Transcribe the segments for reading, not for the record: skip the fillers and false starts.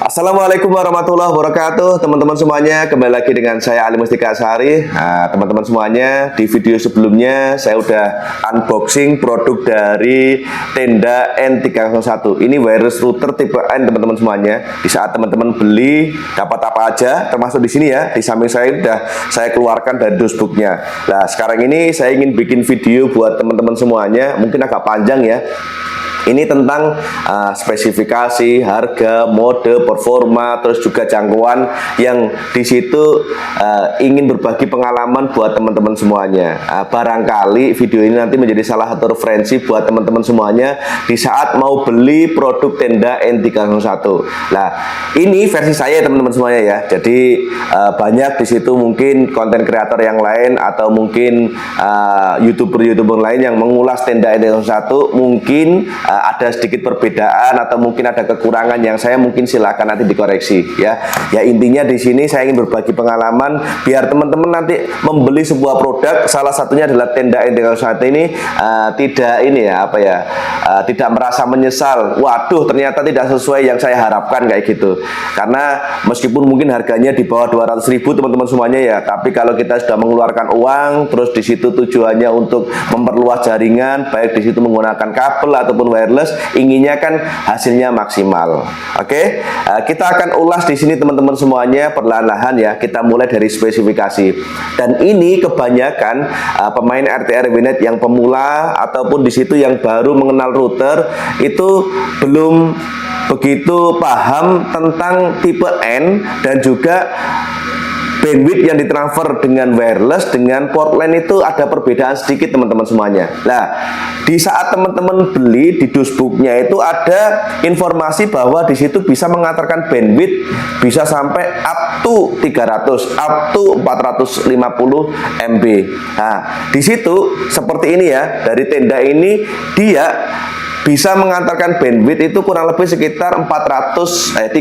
Assalamualaikum warahmatullahi wabarakatuh, teman-teman semuanya. Kembali lagi dengan saya Ali Mustika Asari. Nah, teman-teman semuanya, di video sebelumnya saya udah unboxing produk dari Tenda N301. Ini wireless router tipe N, teman-teman semuanya. Di saat teman-teman beli, dapat apa aja, termasuk di sini ya. Di samping saya udah saya keluarkan dari dashboardnya. Nah, sekarang ini saya ingin bikin video buat teman-teman semuanya. Mungkin agak panjang ya. Ini tentang spesifikasi, harga, mode, performa, terus juga jangkauan yang di situ ingin berbagi pengalaman buat teman-teman semuanya. Barangkali video ini nanti menjadi salah satu referensi buat teman-teman semuanya di saat mau beli produk Tenda N301. Nah, ini versi saya teman-teman semuanya ya. Jadi banyak di situ mungkin konten kreator yang lain atau mungkin youtuber-youtuber lain yang mengulas Tenda N301 mungkin ada sedikit perbedaan atau mungkin ada kekurangan yang saya mungkin silakan nanti dikoreksi ya. Ya intinya di sini saya ingin berbagi pengalaman biar teman-teman nanti membeli sebuah produk, salah satunya adalah Tenda N301 ini tidak ini ya apa ya tidak merasa menyesal. Waduh, ternyata tidak sesuai yang saya harapkan kayak gitu. Karena meskipun mungkin harganya di bawah 200.000 teman-teman semuanya ya, tapi kalau kita sudah mengeluarkan uang terus di situ tujuannya untuk memperluas jaringan, baik di situ menggunakan kabel ataupun wireless, inginnya kan hasilnya maksimal. Oke, kita akan ulas di sini teman-teman semuanya perlahan-lahan ya. Kita mulai dari spesifikasi. Dan ini kebanyakan pemain RT RW-Net yang pemula ataupun di situ yang baru mengenal router itu belum begitu paham tentang tipe N dan juga bandwidth yang ditransfer dengan wireless dengan port LAN itu ada perbedaan sedikit teman-teman semuanya. Nah, di saat teman-teman beli di dashboardnya itu ada informasi bahwa di situ bisa mengantarkan bandwidth bisa sampai up to 300, up to 450 MB. Nah, di situ seperti ini ya, dari Tenda ini dia bisa mengantarkan bandwidth itu kurang lebih sekitar 300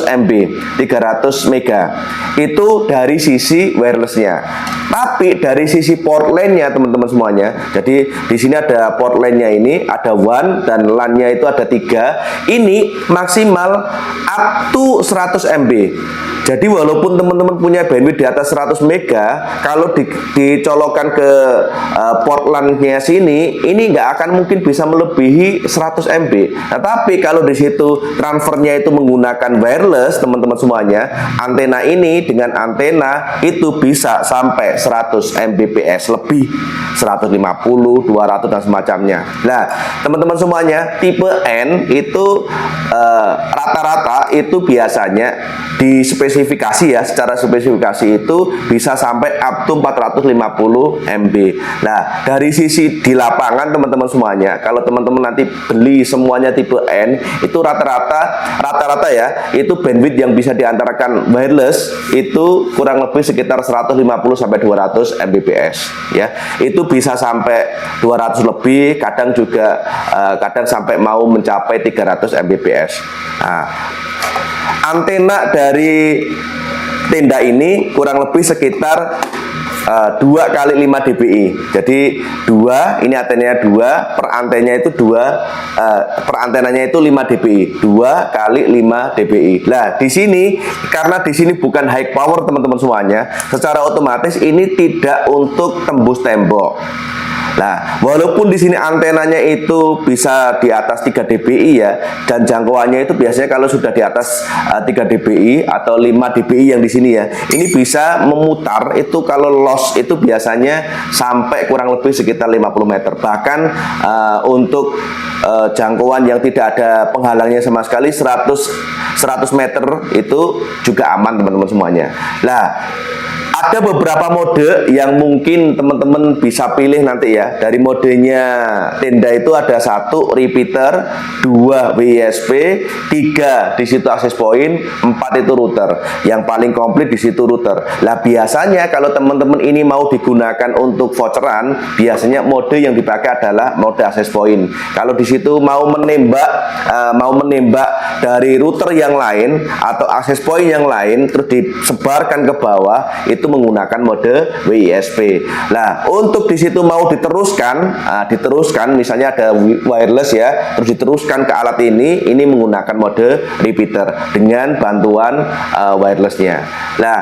MB, 300 mega. Itu dari sisi wirelessnya. Tapi dari sisi port LAN-nya teman-teman semuanya. Jadi di sini ada port LAN-nya ini, ada WAN dan LAN-nya itu ada 3. Ini maksimal up to 100 MB. Jadi walaupun teman-teman punya bandwidth di atas 100 mega, kalau dicolokkan ke port LAN-nya sini, ini nggak akan mungkin bisa melebihi 100 MB. Nah, tapi kalau di situ transfernya itu menggunakan wireless, teman-teman semuanya, antena ini dengan antena itu bisa sampai 100 Mbps lebih, 150, 200 dan semacamnya. Nah, teman-teman semuanya, tipe N itu rata-rata itu biasanya di spesifikasi ya, secara spesifikasi itu bisa sampai up to 450 MB. Nah, dari sisi di lapangan teman-teman semuanya, kalau teman-teman nanti beli semuanya tipe N, itu rata-rata ya, itu bandwidth yang bisa diantarakan wireless itu kurang lebih sekitar 150 sampai 200 Mbps ya. Itu bisa sampai 200 lebih, kadang juga kadang sampai mau mencapai 300 Mbps. Nah, antena dari Tenda ini kurang lebih sekitar 2 kali 5 dBi. Jadi 2, ini antenanya 2, per antenanya itu 2, per antenanya itu 5 dBi. 2 kali 5 dBi. Nah, di sini karena di sini bukan high power teman-teman semuanya, secara otomatis ini tidak untuk tembus tembok. Nah, walaupun di sini antenanya itu bisa di atas 3 dBi ya, dan jangkauannya itu biasanya kalau sudah di atas 3 dBi atau 5 dBi yang di sini ya, ini bisa memutar itu kalau loss itu biasanya sampai kurang lebih sekitar 50 meter. Bahkan untuk jangkauan yang tidak ada penghalangnya sama sekali 100 meter itu juga aman teman-teman semuanya. Nah, ada beberapa mode yang mungkin teman-teman bisa pilih nanti ya. Dari modenya Tenda itu ada 1 repeater, 2 WISP, 3 di situ access point, 4 itu router. Yang paling komplit di situ router. Lah biasanya kalau teman-teman ini mau digunakan untuk voucheran, biasanya mode yang dipakai adalah mode access point. Kalau di situ mau menembak dari router yang lain atau access point yang lain terus disebarkan ke bawah, itu menggunakan mode WISP. Nah, untuk di situ mau diteruskan misalnya ada wireless ya, terus diteruskan ke alat ini menggunakan mode repeater dengan bantuan wirelessnya. Nah,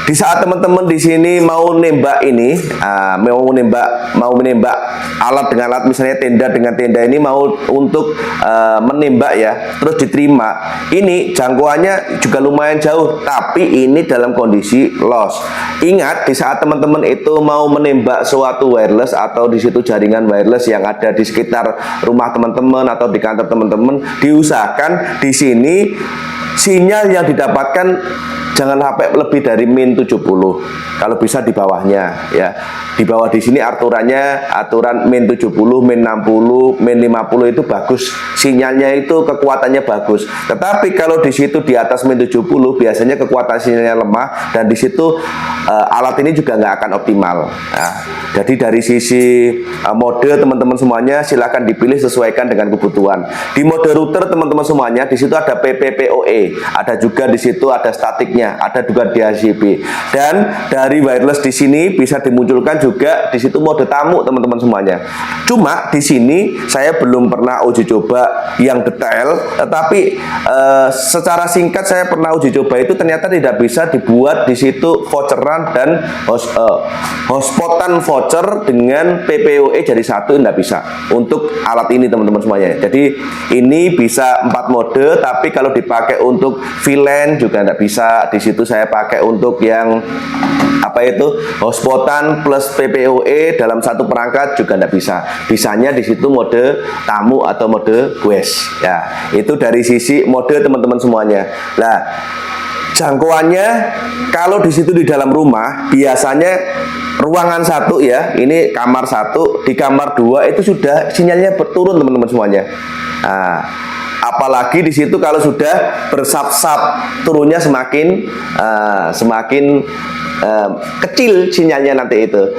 di saat teman-teman di sini mau nembak mau menembak alat dengan alat, misalnya tenda dengan tenda ini mau untuk menembak ya, terus diterima. Ini jangkauannya juga lumayan jauh, tapi ini dalam kondisi loss. Ingat, di saat teman-teman itu mau menembak suatu wireless atau di situ jaringan wireless yang ada di sekitar rumah teman-teman atau di kantor teman-teman, diusahakan di sini sinyal yang didapatkan jangan sampai lebih dari min 70, kalau bisa di bawahnya ya. Di bawah di sini aturan min 70, min 60, min 50 itu bagus, sinyalnya itu kekuatannya bagus. Tetapi kalau di situ di atas min 70 biasanya kekuatan sinyalnya lemah dan di situ alat ini juga nggak akan optimal. Nah, jadi dari sisi mode teman-teman semuanya silahkan dipilih sesuaikan dengan kebutuhan. Di mode router teman-teman semuanya di situ ada PPPoE, ada juga di situ ada statiknya, ada juga DHCP. Dan dari wireless di sini bisa dimunculkan juga di situ mode tamu teman-teman semuanya. Cuma di sini saya belum pernah uji coba yang detail, tetapi secara singkat saya pernah uji coba itu ternyata tidak bisa dibuat di situ voucheran dan hotspotan voucher dengan PPoE jadi satu, tidak bisa untuk alat ini teman-teman semuanya. Jadi ini bisa 4 mode, tapi kalau dipakai untuk VLAN juga tidak bisa. Di situ saya pakai untuk yang apa itu hotspotan plus PPoE dalam satu perangkat juga tidak bisa. Bisanya di situ mode tamu atau mode guest ya. Itu dari sisi mode teman-teman semuanya. Nah, jangkauannya kalau di situ di dalam rumah biasanya ruangan 1 ya, ini kamar 1, di kamar 2 itu sudah sinyalnya berturun teman-teman semuanya. Nah, apalagi di situ kalau sudah bersap-sap, turunnya semakin kecil sinyalnya nanti itu.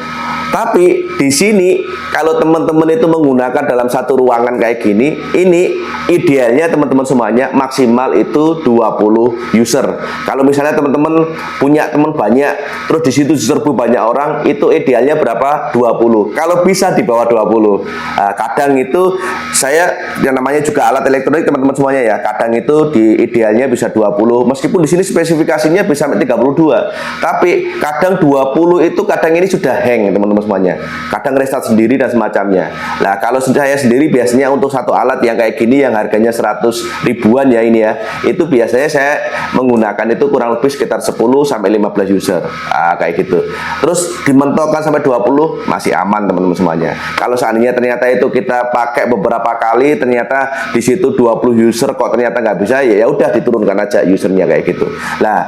Tapi di sini kalau teman-teman itu menggunakan dalam satu ruangan kayak gini, ini idealnya teman-teman semuanya maksimal itu 20 user. Kalau misalnya teman-teman punya teman banyak, terus di situ diserbu banyak orang, itu idealnya berapa? 20. Kalau bisa di bawah 20. Nah, kadang itu saya yang namanya juga alat elektronik teman-teman semuanya ya, kadang itu di idealnya bisa 20, meskipun di sini spesifikasinya bisa sampai 32. Tapi kadang 20 itu kadang ini sudah hang teman-teman semuanya, kadang restart sendiri dan semacamnya. Nah, kalau saya sendiri biasanya untuk satu alat yang kayak gini yang harganya 100 ribuan ya ini ya, itu biasanya saya menggunakan itu kurang lebih sekitar 10 sampai 15 user. Kayak gitu. Terus dimentokkan sampai 20 masih aman teman-teman semuanya. Kalau seandainya ternyata itu kita pakai beberapa kali ternyata di situ 20 user kok ternyata nggak bisa, ya udah diturunkan aja usernya kayak gitu. Nah,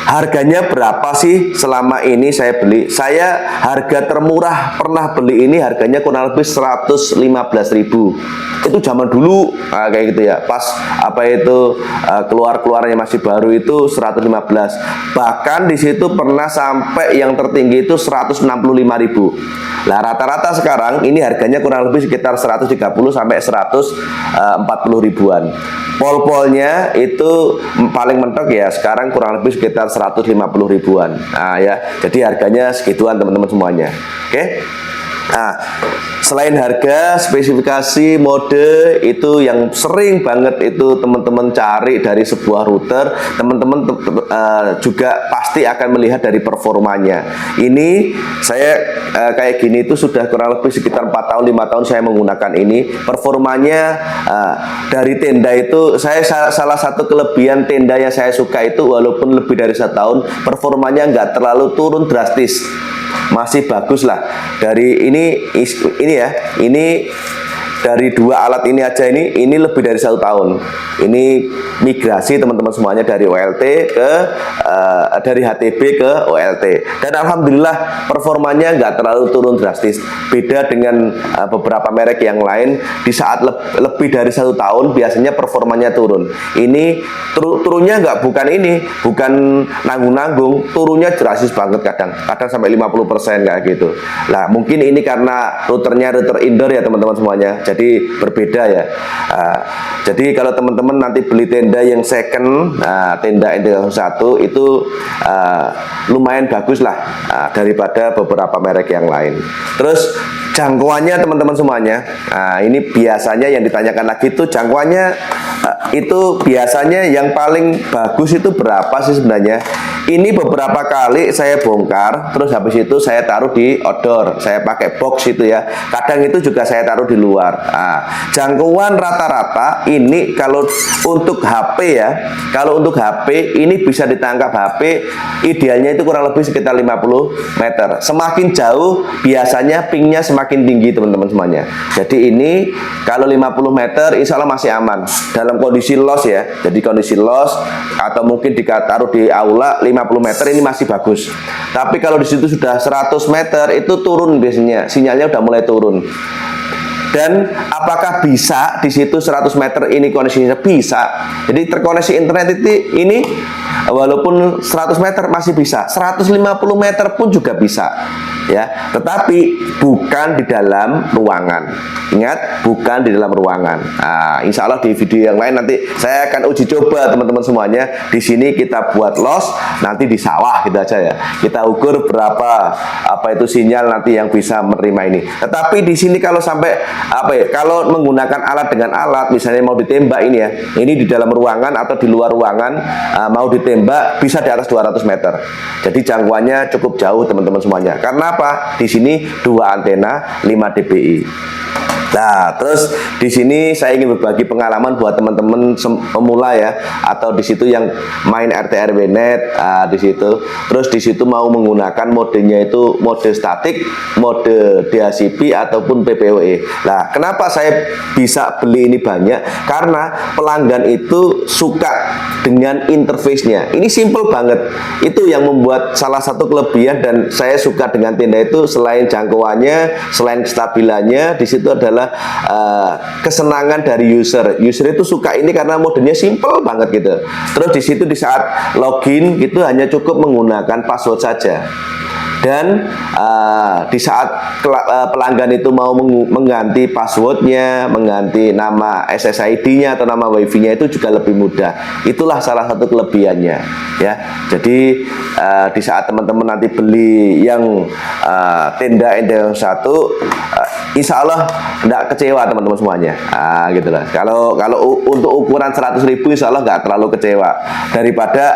harganya berapa sih selama ini saya beli? Saya harga termurah pernah beli ini harganya kurang lebih 115.000. Itu zaman dulu kayak gitu ya. Pas apa itu keluarnya masih baru itu 115. Bahkan di situ pernah sampai yang tertinggi itu 165.000. Nah, rata-rata sekarang ini harganya kurang lebih sekitar 130 sampai 140 ribuan. Pol-polnya itu paling mentok ya sekarang kurang lebih sekitar 150 ribuan. Nah ya, jadi harganya segituan teman-teman semuanya. Oke. Nah, selain harga, spesifikasi, mode itu yang sering banget itu teman-teman cari dari sebuah router, teman-teman juga pasti akan melihat dari performanya. Ini saya kayak gini itu sudah kurang lebih sekitar 4 tahun 5 tahun saya menggunakan ini. Performanya dari tenda itu saya salah satu kelebihan tenda yang saya suka itu walaupun lebih dari 1 tahun performanya nggak terlalu turun drastis, masih bagus lah. Dari ini ya, ini dari 2 alat ini aja ini lebih dari 1 tahun. Ini migrasi teman-teman semuanya dari OLT ke dari HTB ke OLT, dan alhamdulillah performanya nggak terlalu turun drastis. Beda dengan beberapa merek yang lain, di saat lebih dari 1 tahun biasanya performanya turun. Ini turunnya bukan nanggung-nanggung, turunnya drastis banget, kadang sampai 50% kayak gitu. Nah, mungkin ini karena routernya router indoor ya teman-teman semuanya. jadi berbeda ya. Jadi kalau teman-teman nanti beli tenda yang second, tenda NT01 itu lumayan bagus lah daripada beberapa merek yang lain. Terus jangkauannya teman-teman semuanya, ini biasanya yang ditanyakan lagi itu jangkauannya itu biasanya yang paling bagus itu berapa sih sebenarnya? Ini beberapa kali saya bongkar, terus habis itu saya taruh di outdoor, saya pakai box itu ya. Kadang itu juga saya taruh di luar. Jangkauan rata-rata ini kalau untuk HP ya, kalau untuk HP ini bisa ditangkap HP idealnya itu kurang lebih sekitar 50 meter. Semakin jauh biasanya pingnya semakin tinggi teman-teman semuanya. Jadi ini kalau 50 meter insya Allah masih aman dalam kondisi loss ya. Jadi kondisi loss atau mungkin ditaruh di aula 50 meter ini masih bagus. Tapi kalau di situ sudah 100 meter itu turun biasanya, sinyalnya udah mulai turun. Dan apakah bisa di situ 100 meter ini koneksinya? Bisa. Jadi terkoneksi internet ini walaupun 100 meter masih bisa, 150 meter pun juga bisa ya, tetapi bukan di dalam ruangan. Ingat, bukan di dalam ruangan. Insya Allah di video yang lain nanti saya akan uji coba teman-teman semuanya. Di sini kita buat loss, nanti di sawah gitu aja ya. Kita ukur berapa itu sinyal nanti yang bisa menerima ini. Tetapi di sini kalau sampai kalau menggunakan alat dengan alat, misalnya mau ditembak ini ya, ini di dalam ruangan atau di luar ruangan, mau ditembak bisa di atas 200 meter. Jadi jangkauannya cukup jauh teman-teman semuanya. Karena apa? Di sini 2 antena 5 dpi. Nah, terus di sini saya ingin berbagi pengalaman buat teman-teman pemula ya, atau di situ yang main RT RW net, di situ. Terus di situ mau menggunakan modenya itu mode statik, mode DHCP ataupun PPOE. Nah, kenapa saya bisa beli ini banyak? Karena pelanggan itu suka dengan interface-nya. Ini simple banget. Itu yang membuat salah satu kelebihan dan saya suka dengan tenda itu selain jangkauannya, selain kestabilannya, di situ adalah kesenangan dari user. User itu suka ini karena modenya simple banget gitu. Terus di situ di saat login itu hanya cukup menggunakan password saja. Dan di saat pelanggan itu mau mengganti passwordnya, mengganti nama SSID-nya atau nama WiFi-nya itu juga lebih mudah. Itulah salah satu kelebihannya ya. Jadi di saat teman-teman nanti beli yang tenda NT01, insya Allah nggak kecewa teman-teman semuanya. Gitu lah. Kalau untuk ukuran 100.000 insya Allah nggak terlalu kecewa daripada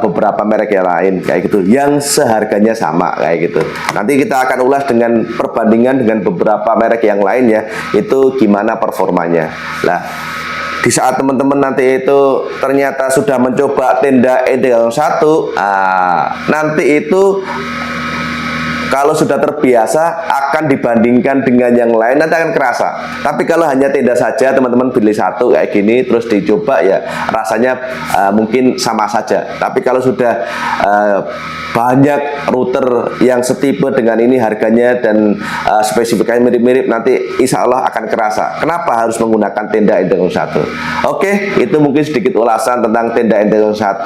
beberapa merek yang lain kayak gitu, yang seharganya sama kayak gitu. Nanti kita akan ulas dengan perbandingan dengan beberapa merek yang lain ya, itu gimana performanya. Nah, di saat teman-teman nanti itu ternyata sudah mencoba tenda NT01, nanti itu kalau sudah terbiasa akan dibandingkan dengan yang lain nanti akan kerasa. Tapi kalau hanya tenda saja teman-teman beli satu kayak gini terus dicoba ya rasanya mungkin sama saja. Tapi kalau sudah banyak router yang setipe dengan ini harganya dan spesifikasinya mirip-mirip, nanti insya Allah akan kerasa. Kenapa harus menggunakan tenda NT01? Oke, itu mungkin sedikit ulasan tentang tenda NT01.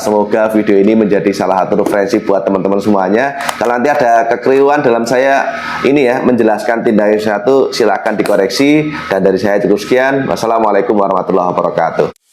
Semoga video ini menjadi salah satu referensi buat teman-teman semuanya. Kalau nanti ada kekeliruan dalam saya ini ya menjelaskan tenda NT01, silakan dikoreksi. Dan dari saya cukup sekian. Wassalamualaikum warahmatullahi wabarakatuh.